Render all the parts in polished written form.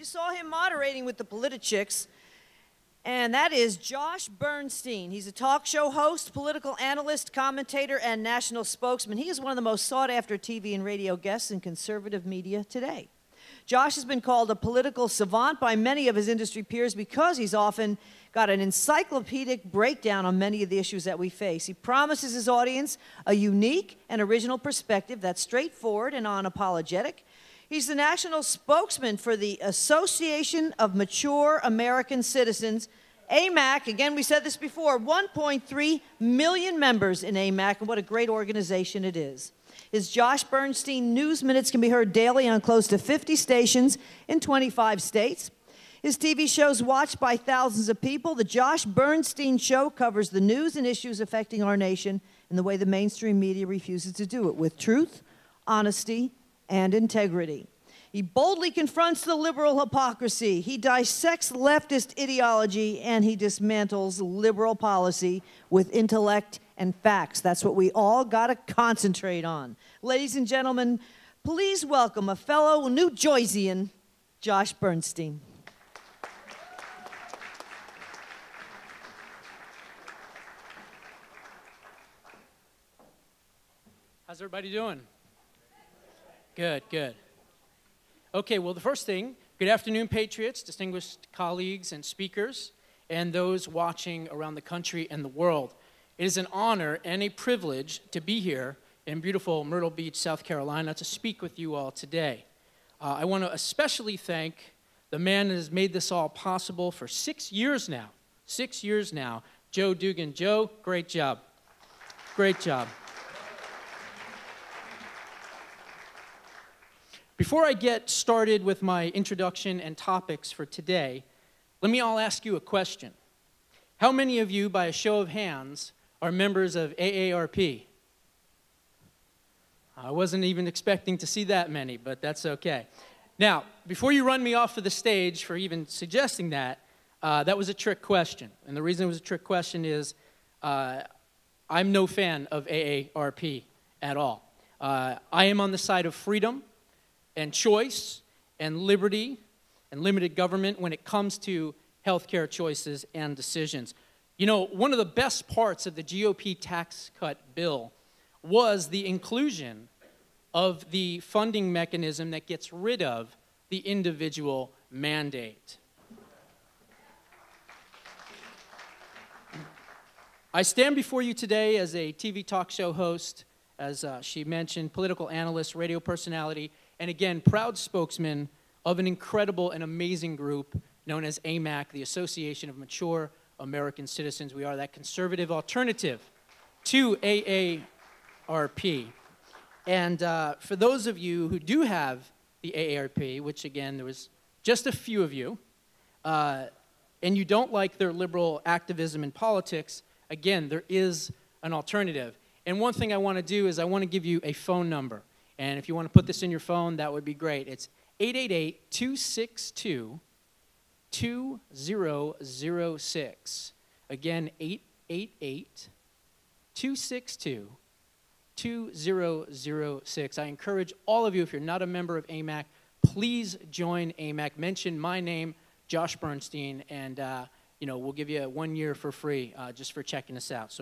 You saw him moderating with the Politichicks, and that is Josh Bernstein. He's a talk show host, political analyst, commentator, and national spokesman. He is one of the most sought-after TV and radio guests in conservative media today. Josh has been called a political savant by many of his industry peers because he's often got an encyclopedic breakdown on many of the issues that we face. He promises his audience a unique and original perspective that's straightforward and unapologetic. He's the national spokesman for the Association of Mature American Citizens, AMAC. Again, we said this before, 1.3 million members in AMAC, and what a great organization it is. His Josh Bernstein News Minutes can be heard daily on close to 50 stations in 25 states. His TV show's watched by thousands of people. The Josh Bernstein Show covers the news and issues affecting our nation in the way the mainstream media refuses to do it, with truth, honesty, and integrity. He boldly confronts the liberal hypocrisy. He dissects leftist ideology, and he dismantles liberal policy with intellect and facts. That's what we all got to concentrate on. Ladies and gentlemen, please welcome a fellow New Joysian, Josh Bernstein. How's everybody doing? Good, good. Okay, well, the first thing, good afternoon, Patriots, distinguished colleagues and speakers, and those watching around the country and the world. It is an honor and a privilege to be here in beautiful Myrtle Beach, South Carolina, to speak with you all today. I want to especially thank the man that has made this all possible for 6 years now. 6 years now, Joe Dugan. Joe, great job. Great job. Before I get started with my introduction and topics for today, let me all ask you a question. How many of you, by a show of hands, are members of AARP? I wasn't even expecting to see that many, but that's okay. Now, before you run me off of the stage for even suggesting that, that was a trick question. And the reason it was a trick question is I'm no fan of AARP at all. I am on the side of freedom and choice and liberty and limited government when it comes to healthcare choices and decisions. You know, one of the best parts of the GOP tax cut bill was the inclusion of the funding mechanism that gets rid of the individual mandate. I stand before you today as a TV talk show host, as she mentioned, political analyst, radio personality, and again, proud spokesman of an incredible and amazing group known as AMAC, the Association of Mature American Citizens. We are that conservative alternative to AARP. And for those of you who do have the AARP, which again, there was just a few of you, and you don't like their liberal activism in politics, again, there is an alternative. And one thing I want to do is I want to give you a phone number. And if you want to put this in your phone, that would be great. It's 888-262-2006. Again, 888-262-2006. I encourage all of you, if you're not a member of AMAC, please join AMAC. Mention my name, Josh Bernstein, and you know, we'll give you 1 year for free just for checking us out.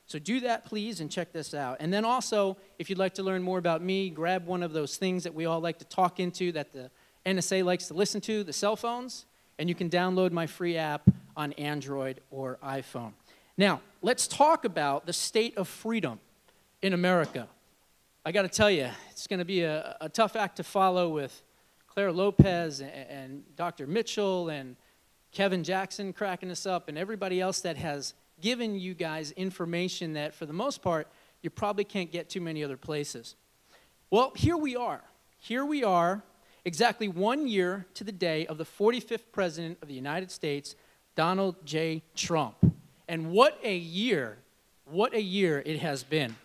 So do that, please, and check this out. And then also, if you'd like to learn more about me, grab one of those things that we all like to talk into that the NSA likes to listen to, the cell phones, and you can download my free app on Android or iPhone. Now, let's talk about the state of freedom in America. I got to tell you, it's going to be a tough act to follow with Claire Lopez and Dr. Mitchell and Kevin Jackson cracking us up and everybody else that has given you guys information that, for the most part, you probably can't get too many other places. Well, here we are. Here we are, exactly 1 year to the day of the 45th President of the United States, Donald J. Trump. And what a year it has been.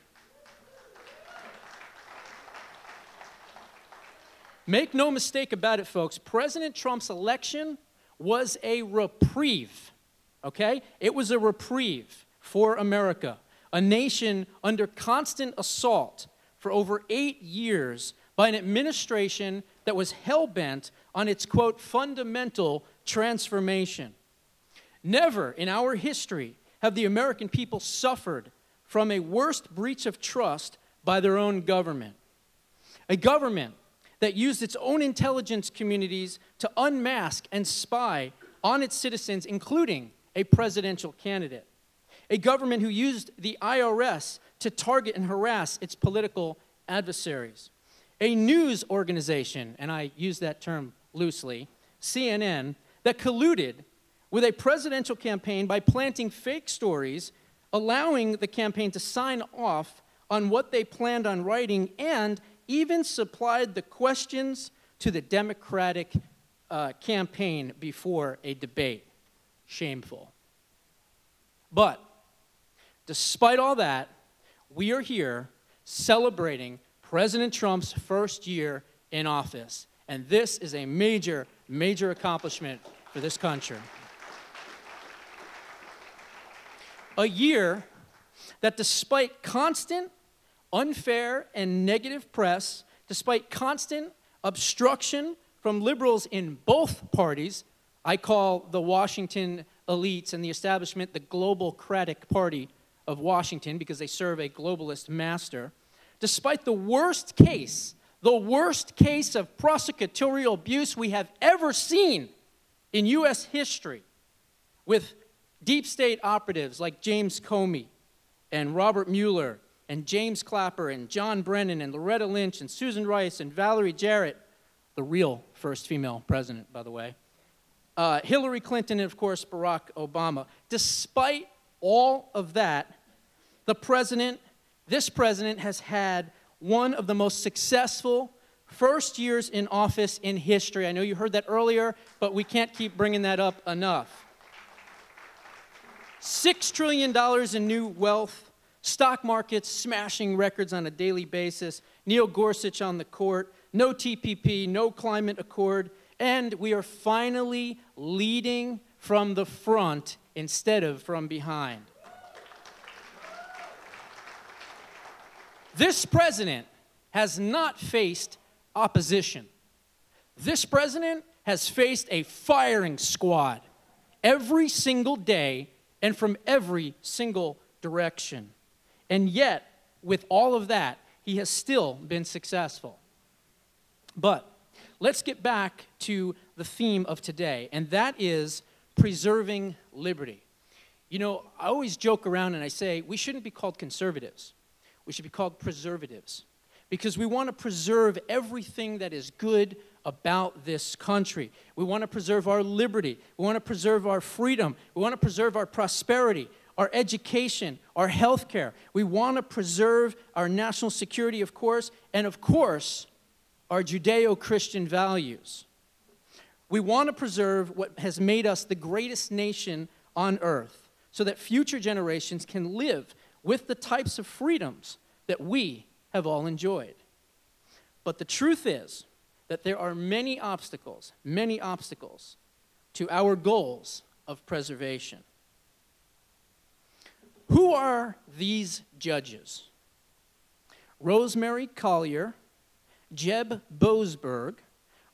Make no mistake about it, folks. President Trump's election was a reprieve. Okay? It was a reprieve for America, a nation under constant assault for over 8 years by an administration that was hell-bent on its, quote, fundamental transformation. Never in our history have the American people suffered from a worse breach of trust by their own government. A government that used its own intelligence communities to unmask and spy on its citizens, including a presidential candidate. A government who used the IRS to target and harass its political adversaries. A news organization, and I use that term loosely, CNN, that colluded with a presidential campaign by planting fake stories, allowing the campaign to sign off on what they planned on writing, and even supplied the questions to the Democratic campaign before a debate. Shameful. But despite all that, we are here celebrating President Trump's first year in office. And this is a major, major accomplishment for this country. A year that, despite constant, unfair, and negative press, despite constant obstruction from liberals in both parties, I call the Washington elites and the establishment the Globalcratic Party of Washington because they serve a globalist master, despite the worst case of prosecutorial abuse we have ever seen in U.S. history, with deep state operatives like James Comey and Robert Mueller and James Clapper and John Brennan and Loretta Lynch and Susan Rice and Valerie Jarrett, the real first female president, by the way, Hillary Clinton, and of course, Barack Obama. Despite all of that, this president has had one of the most successful first years in office in history. I know you heard that earlier, but we can't keep bringing that up enough. $6 trillion in new wealth, stock markets smashing records on a daily basis, Neil Gorsuch on the court, no TPP, no climate accord, and we are finally leading from the front instead of from behind. This president has not faced opposition. This president has faced a firing squad every single day and from every single direction. And yet, with all of that, he has still been successful. But let's get back to the theme of today, and that is preserving liberty. You know, I always joke around and I say we shouldn't be called conservatives. We should be called preservatives, because we want to preserve everything that is good about this country. We want to preserve our liberty. We want to preserve our freedom. We want to preserve our prosperity, our education, our health care. We want to preserve our national security, of course, and of course, our Judeo-Christian values. We want to preserve what has made us the greatest nation on earth so that future generations can live with the types of freedoms that we have all enjoyed. But the truth is that there are many obstacles to our goals of preservation. Who are these judges? Rosemary Collyer, Jeb Boasberg,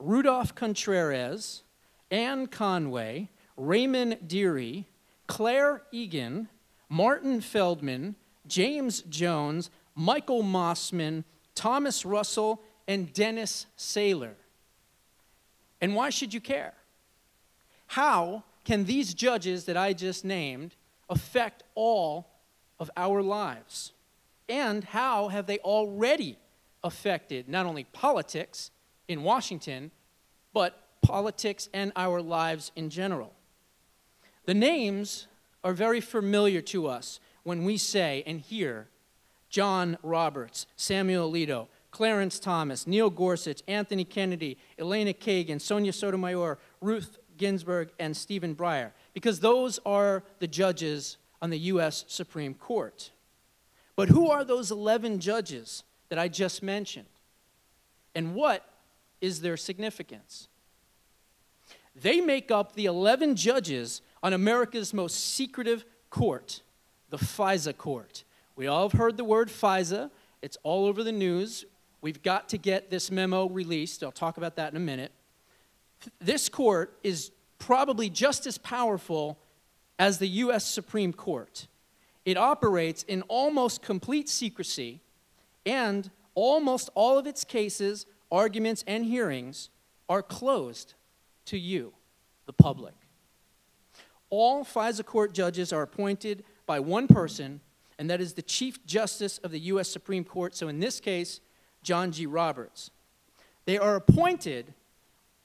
Rudolph Contreras, Anne Conway, Raymond Deary, Claire Egan, Martin Feldman, James Jones, Michael Mossman, Thomas Russell, and Dennis Saylor. And why should you care? How can these judges that I just named affect all of our lives? And how have they already affected not only politics in Washington, but politics and our lives in general? The names are very familiar to us when we say and hear John Roberts, Samuel Alito, Clarence Thomas, Neil Gorsuch, Anthony Kennedy, Elena Kagan, Sonia Sotomayor, Ruth Ginsburg, and Stephen Breyer, because those are the judges on the U.S. Supreme Court. But who are those 11 judges that I just mentioned? And what is their significance? They make up the 11 judges on America's most secretive court, the FISA Court. We all have heard the word FISA. It's all over the news. We've got to get this memo released. I'll talk about that in a minute. This court is probably just as powerful as the U.S. Supreme Court. It operates in almost complete secrecy, and almost all of its cases, arguments, and hearings are closed to you, the public. All FISA Court judges are appointed by one person, and that is the Chief Justice of the U.S. Supreme Court, so in this case, John G. Roberts. They are appointed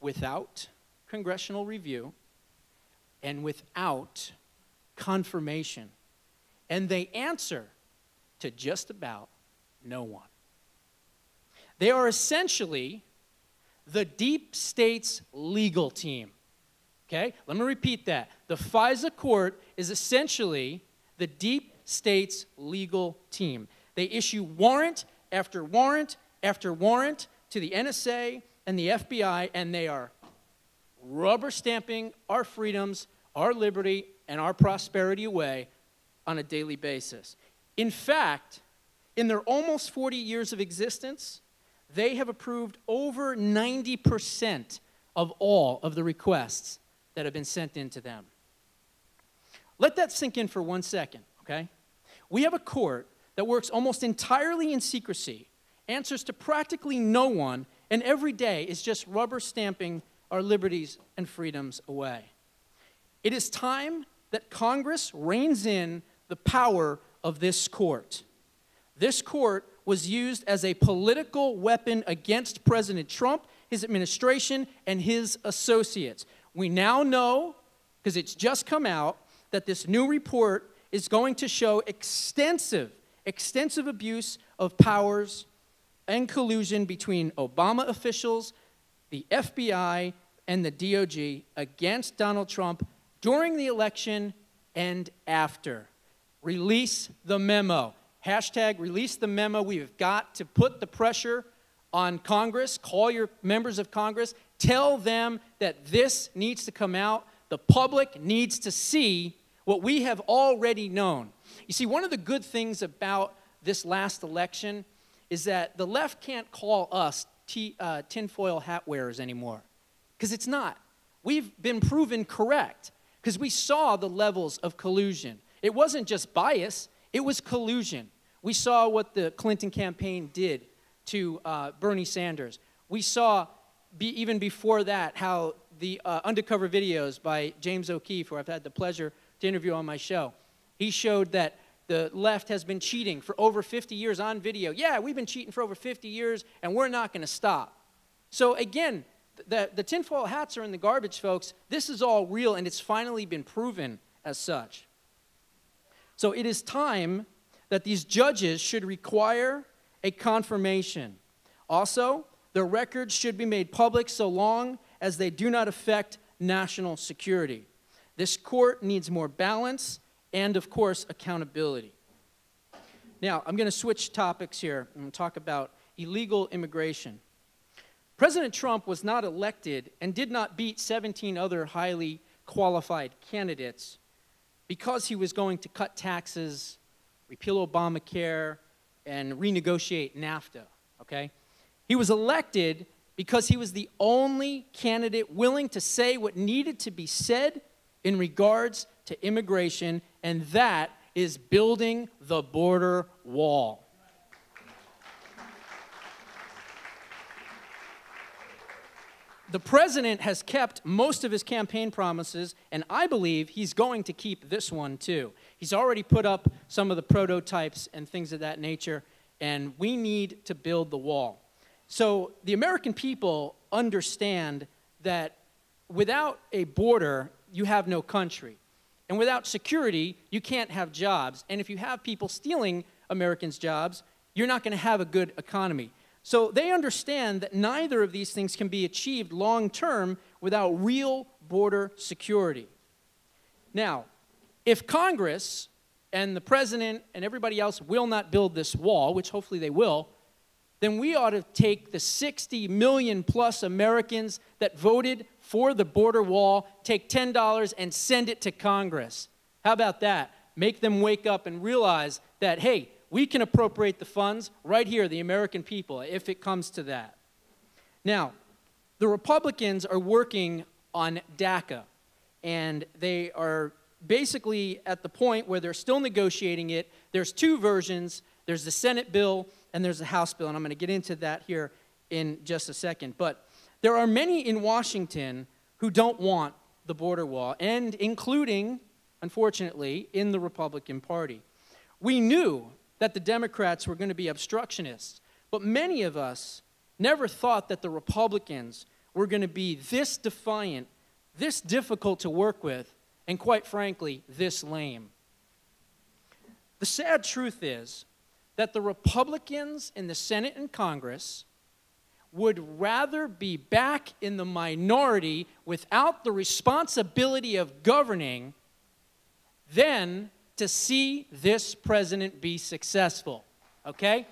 without congressional review and without confirmation, and they answer to just about no one. They are essentially the deep state's legal team. Okay? Let me repeat that. The FISA Court is essentially the deep state's legal team. They issue warrant after warrant after warrant to the NSA and the FBI, and they are rubber stamping our freedoms, our liberty, and our prosperity away on a daily basis. In fact, in their almost 40 years of existence, they have approved over 90% of all of the requests that have been sent in to them. Let that sink in for 1 second, okay? We have a court that works almost entirely in secrecy, answers to practically no one, and every day is just rubber stamping our liberties and freedoms away. It is time that Congress reins in the power of this court. This court was used as a political weapon against President Trump, his administration, and his associates. We now know, because it's just come out, that this new report is going to show extensive abuse of powers and collusion between Obama officials, the FBI, and the DOJ against Donald Trump during the election and after. Release the memo. Hashtag release the memo. We've got to put the pressure on Congress. Call your members of Congress. Tell them that this needs to come out. The public needs to see what we have already known. You see, one of the good things about this last election is that the left can't call us tinfoil hat wearers anymore, because it's not. We've been proven correct, because we saw the levels of collusion. It wasn't just bias, it was collusion. We saw what the Clinton campaign did to Bernie Sanders. We saw, even before that, how the undercover videos by James O'Keefe, who I've had the pleasure to interview on my show, he showed that the left has been cheating for over 50 years on video. Yeah, we've been cheating for over 50 years, and we're not going to stop. So again, the tinfoil hats are in the garbage, folks. This is all real, and it's finally been proven as such. So it is time that these judges should require a confirmation. Also, their records should be made public so long as they do not affect national security. This court needs more balance and, of course, accountability. Now, I'm going to switch topics here and talk about illegal immigration. President Trump was not elected and did not beat 17 other highly qualified candidates because he was going to cut taxes, repeal Obamacare, and renegotiate NAFTA, okay? He was elected because he was the only candidate willing to say what needed to be said in regards to immigration, and that is building the border wall. The president has kept most of his campaign promises, and I believe he's going to keep this one too. He's already put up some of the prototypes and things of that nature, and we need to build the wall. So the American people understand that without a border, you have no country. And without security, you can't have jobs. And if you have people stealing Americans' jobs, you're not going to have a good economy. So they understand that neither of these things can be achieved long-term without real border security. Now, if Congress and the president and everybody else will not build this wall, which hopefully they will, then we ought to take the 60 million plus Americans that voted for the border wall, take $10 and send it to Congress. How about that? Make them wake up and realize that, hey, we can appropriate the funds right here, the American people, if it comes to that. Now, the Republicans are working on DACA, and they are basically at the point where they're still negotiating it. There's two versions. There's the Senate bill and there's the House bill, and I'm going to get into that here in just a second. But there are many in Washington who don't want the border wall, and including, unfortunately, in the Republican Party. We knew that the Democrats were going to be obstructionists, but many of us never thought that the Republicans were going to be this defiant, this difficult to work with, and quite frankly, this lame. The sad truth is that the Republicans in the Senate and Congress would rather be back in the minority without the responsibility of governing than to see this president be successful, okay?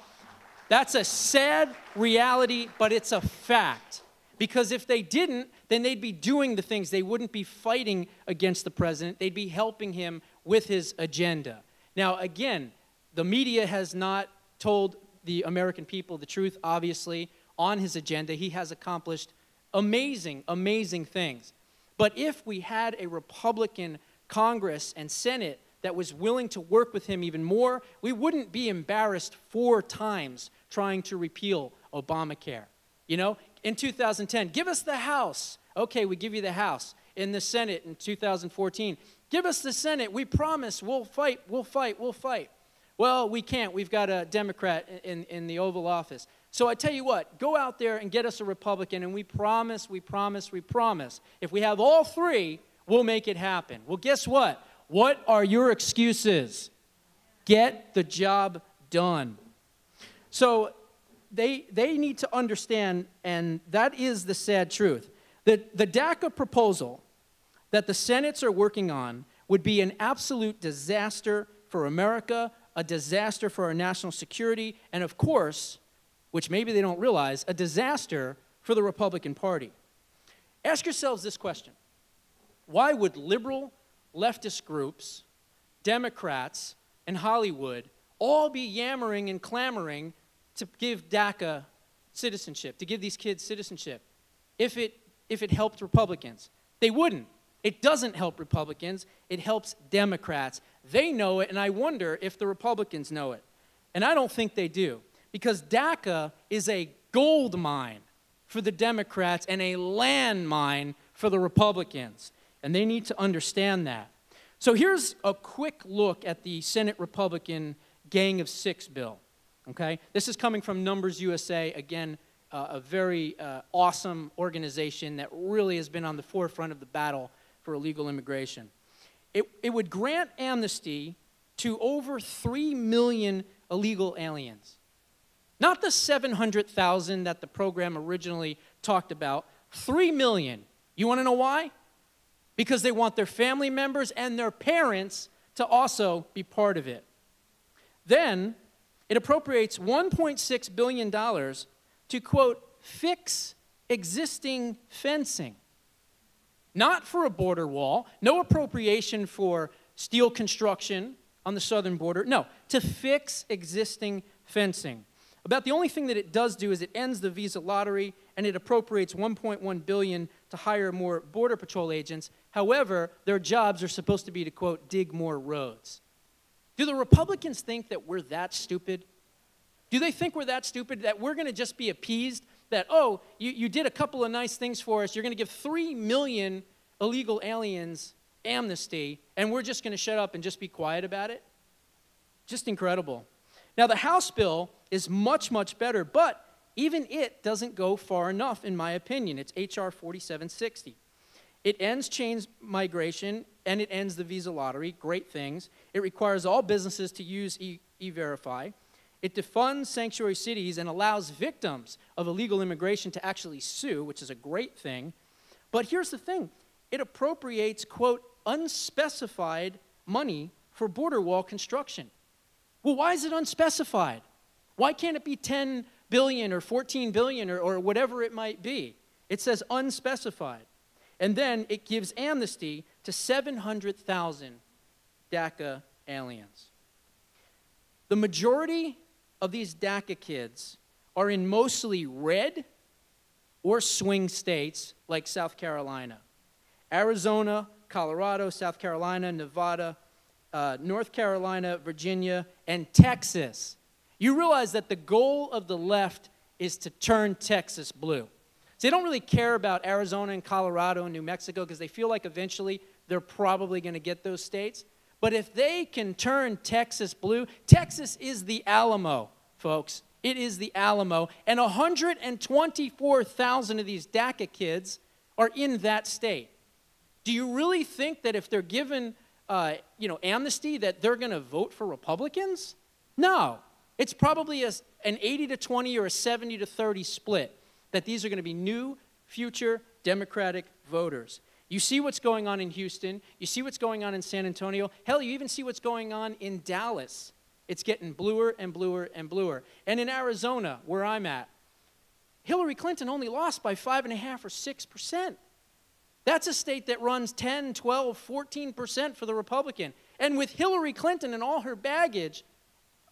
That's a sad reality, but it's a fact. Because if they didn't, then they'd be doing the things. They wouldn't be fighting against the president. They'd be helping him with his agenda. Now, again, the media has not told the American people the truth, obviously, on his agenda. He has accomplished amazing, amazing things. But if we had a Republican Congress and Senate that was willing to work with him even more, we wouldn't be embarrassed 4 times trying to repeal Obamacare. You know, in 2010, give us the House. Okay, we give you the House. In the Senate in 2014, give us the Senate. We promise we'll fight, we'll fight, we'll fight. Well, we can't. We've got a Democrat in the Oval Office. So I tell you what, go out there and get us a Republican, and we promise, we promise, we promise. If we have all 3, we'll make it happen. Well, guess what? What are your excuses? Get the job done. So they need to understand, and that is the sad truth, that the DACA proposal that the Senates are working on would be an absolute disaster for America, a disaster for our national security, and of course, which maybe they don't realize, a disaster for the Republican Party. Ask yourselves this question. Why would liberal leftist groups, Democrats, and Hollywood all be yammering and clamoring to give DACA citizenship, to give these kids citizenship, if it helped Republicans? They wouldn't. It doesn't help Republicans. It helps Democrats. They know it, and I wonder if the Republicans know it. And I don't think they do, because DACA is a gold mine for the Democrats and a landmine for the Republicans. And they need to understand that. So here's a quick look at the Senate Republican Gang of 6 bill. Okay? This is coming from Numbers USA, again, a very awesome organization that really has been on the forefront of the battle for illegal immigration. It would grant amnesty to over 3 million illegal aliens. Not the 700,000 that the program originally talked about, 3 million. You want to know why? Because they want their family members and their parents to also be part of it. Then it appropriates $1.6 billion to, quote, fix existing fencing. Not for a border wall, no appropriation for steel construction on the southern border. No, to fix existing fencing. About the only thing that it does do is it ends the visa lottery, and it appropriates $1.1 billion to hire more Border Patrol agents. However, their jobs are supposed to be to, quote, dig more roads. Do the Republicans think that we're that stupid? Do they think we're that stupid, that we're going to just be appeased, that, oh, you did a couple of nice things for us, you're going to give 3 million illegal aliens amnesty, and we're just going to shut up and just be quiet about it? Just incredible. Now, the House bill is much, much better, but even it doesn't go far enough, in my opinion. It's H.R. 4760. It ends chain migration, and it ends the visa lottery. Great things. It requires all businesses to use E-Verify. It defunds sanctuary cities and allows victims of illegal immigration to actually sue, which is a great thing. But here's the thing. It appropriates, quote, unspecified money for border wall construction. Well, why is it unspecified? Why can't it be 10 billion or 14 billion or whatever it might be? It says unspecified. And then it gives amnesty to 700,000 DACA aliens. The majority of these DACA kids are in mostly red or swing states like South Carolina. Arizona, Colorado, South Carolina, Nevada, North Carolina, Virginia, and Texas. You realize that the goal of the left is to turn Texas blue. So they don't really care about Arizona and Colorado and New Mexico because they feel like eventually they're probably going to get those states. But if they can turn Texas blue, Texas is the Alamo, folks. It is the Alamo. And 124,000 of these DACA kids are in that state. Do you really think that if they're given amnesty that they're going to vote for Republicans? No. It's probably an 80-20 or a 70-30 split that these are going to be new, future Democratic voters. You see what's going on in Houston. You see what's going on in San Antonio. Hell, you even see what's going on in Dallas. It's getting bluer and bluer and bluer. And in Arizona, where I'm at, Hillary Clinton only lost by 5.5 or 6%. That's a state that runs 10, 12, 14% for the Republican. And with Hillary Clinton and all her baggage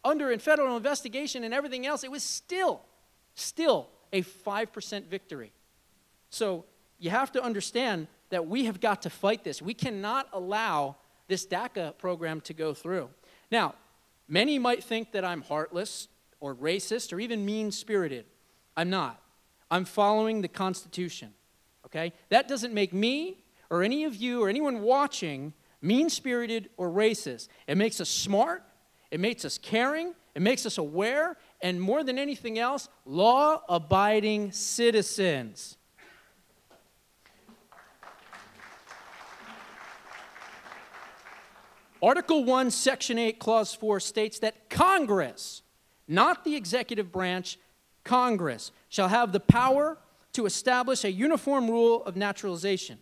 under a federal investigation and everything else, it was still a 5% victory. So you have to understand that we have got to fight this. We cannot allow this DACA program to go through. Now, many might think that I'm heartless or racist or even mean-spirited. I'm not. I'm following the Constitution, okay? That doesn't make me or any of you or anyone watching mean-spirited or racist. It makes us smart. It makes us caring. It makes us aware. And more than anything else, law-abiding citizens. Article 1, Section 8, Clause 4 states that Congress, not the executive branch, Congress, shall have the power to establish a uniform rule of naturalization.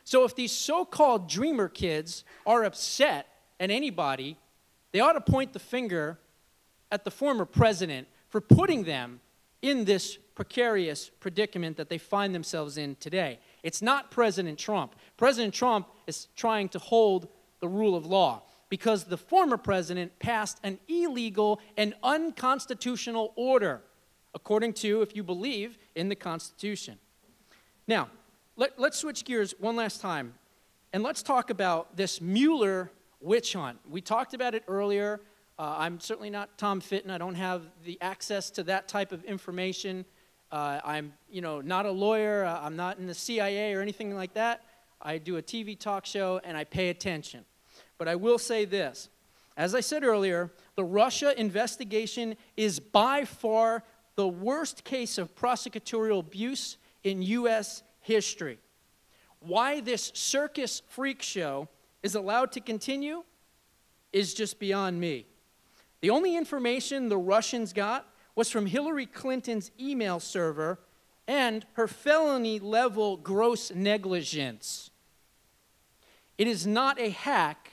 So if these so-called dreamer kids are upset at anybody, they ought to point the finger at the former president for putting them in this precarious predicament that they find themselves in today. It's not President Trump. President Trump is trying to hold the rule of law because the former president passed an illegal and unconstitutional order, according to, if you believe, in the Constitution. Now, let's switch gears one last time, and let's talk about this Mueller witch hunt. We talked about it earlier. I'm certainly not Tom Fitton. I don't have the access to that type of information. I'm, not a lawyer. I'm not in the CIA or anything like that. I do a TV talk show, and I pay attention. But I will say this. As I said earlier, the Russia investigation is by far the worst case of prosecutorial abuse in U.S. history. Why this circus freak show is allowed to continue is just beyond me. The only information the Russians got was from Hillary Clinton's email server and her felony-level gross negligence. It is not a hack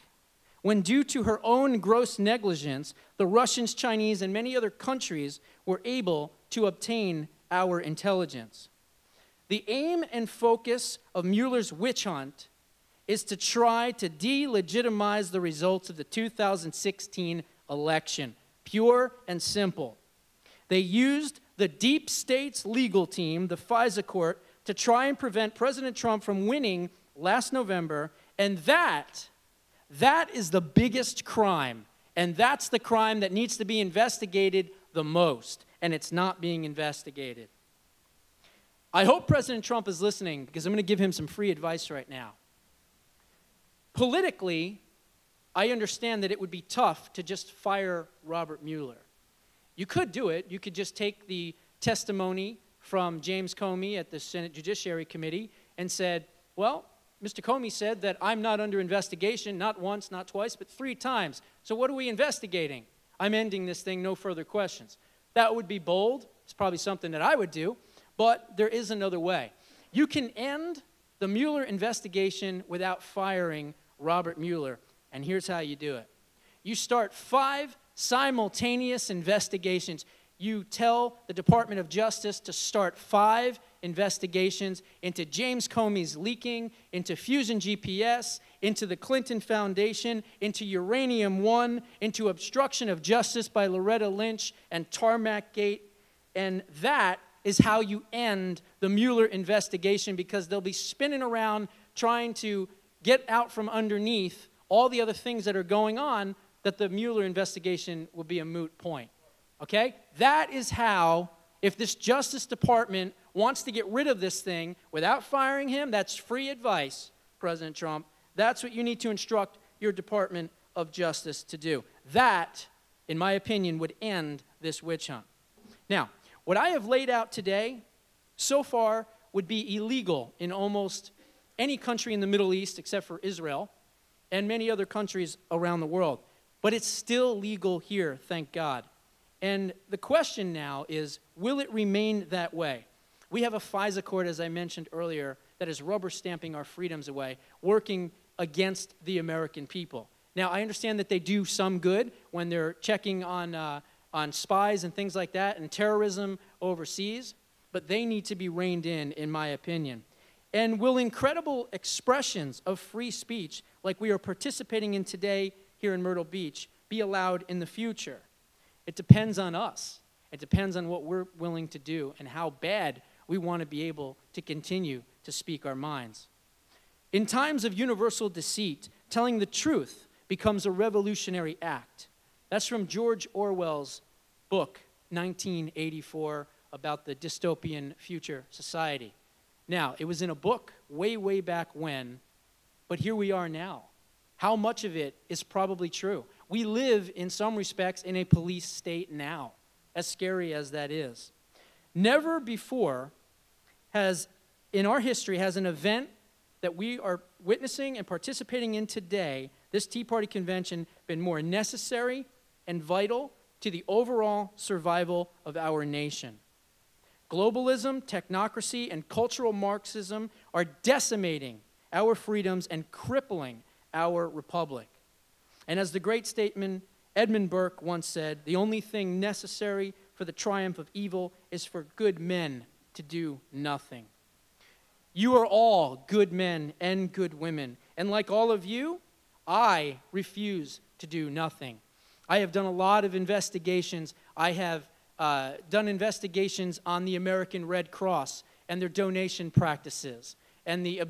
when, due to her own gross negligence, the Russians, Chinese, and many other countries were able to obtain our intelligence. The aim and focus of Mueller's witch hunt is to try to delegitimize the results of the 2016 election. Pure and simple. They used the deep state's legal team, the FISA Court, to try and prevent President Trump from winning last November, and that is the biggest crime, and that's the crime that needs to be investigated the most, and it's not being investigated. I hope President Trump is listening because I'm going to give him some free advice right now. Politically, I understand that it would be tough to just fire Robert Mueller. You could do it. You could just take the testimony from James Comey at the Senate Judiciary Committee and said, well, Mr. Comey said that I'm not under investigation, not once, not twice, but 3 times. So what are we investigating? I'm ending this thing, no further questions. That would be bold. It's probably something that I would do, but there is another way. You can end the Mueller investigation without firing Robert Mueller, and here's how you do it. You start 5 simultaneous investigations. You tell the Department of Justice to start 5 investigations into James Comey's leaking, into Fusion GPS, into the Clinton Foundation, into Uranium One, into obstruction of justice by Loretta Lynch and Tarmac Gate. And that is how you end the Mueller investigation, because they'll be spinning around trying to get out from underneath all the other things that are going on, that the Mueller investigation will be a moot point. Okay? That is how, if this Justice Department wants to get rid of this thing without firing him, that's free advice, President Trump. That's what you need to instruct your Department of Justice to do. That, in my opinion, would end this witch hunt. Now, what I have laid out today, so far, would be illegal in almost any country in the Middle East except for Israel and many other countries around the world. But it's still legal here, thank God. And the question now is, will it remain that way? We have a FISA court, as I mentioned earlier, that is rubber stamping our freedoms away, working against the American people. Now, I understand that they do some good when they're checking on spies and things like that and terrorism overseas, but they need to be reined in my opinion. And will incredible expressions of free speech, like we are participating in today here in Myrtle Beach, be allowed in the future? It depends on us. It depends on what we're willing to do and how bad we want to be able to continue to speak our minds. In times of universal deceit, telling the truth becomes a revolutionary act. That's from George Orwell's book, 1984, about the dystopian future society. Now, it was in a book way, way back when, but here we are now. How much of it is probably true? We live, in some respects, in a police state now, as scary as that is. Never before in our history, has an event that we are witnessing and participating in today, this Tea Party convention, been more necessary and vital to the overall survival of our nation. Globalism, technocracy, and cultural Marxism are decimating our freedoms and crippling our republic. And as the great statesman Edmund Burke once said, the only thing necessary for the triumph of evil is for good men to do nothing. You are all good men and good women, and like all of you, I refuse to do nothing. I have done a lot of investigations. I have done investigations on the American Red Cross and their donation practices and the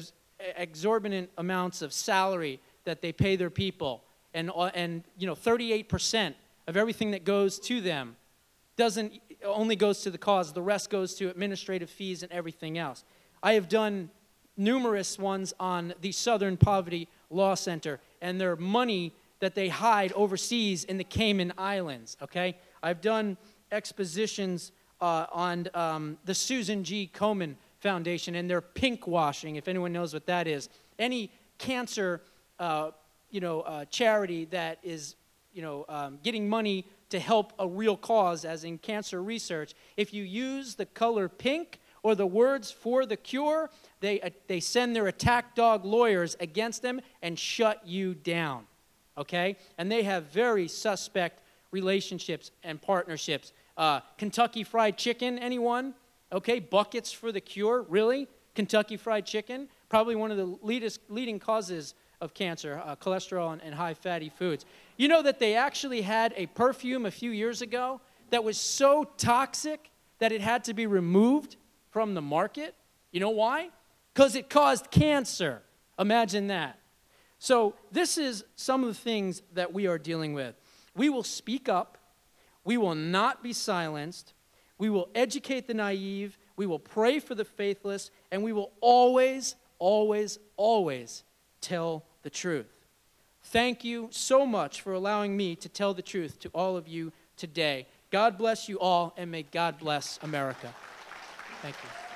exorbitant amounts of salary that they pay their people, and 38% of everything that goes to them only goes to the cause. The rest goes to administrative fees and everything else. I have done numerous ones on the Southern Poverty Law Center and their money that they hide overseas in the Cayman Islands, okay? I've done expositions on the Susan G. Komen Foundation and their pink washing, if anyone knows what that is. Any cancer, charity that is, getting money to help a real cause, as in cancer research, if you use the color pink or the words "for the cure," they send their attack dog lawyers against them and shut you down, okay? And they have very suspect relationships and partnerships. Kentucky Fried Chicken, anyone? Okay, buckets for the cure, really? Kentucky Fried Chicken, probably one of the leading causes of cancer, cholesterol and high fatty foods. You know that they actually had a perfume a few years ago that was so toxic that it had to be removed from the market? You know why? Because it caused cancer. Imagine that. So this is some of the things that we are dealing with. We will speak up. We will not be silenced. We will educate the naive. We will pray for the faithless. And we will always, always, always tell the truth. Thank you so much for allowing me to tell the truth to all of you today. God bless you all, and may God bless America. Thank you.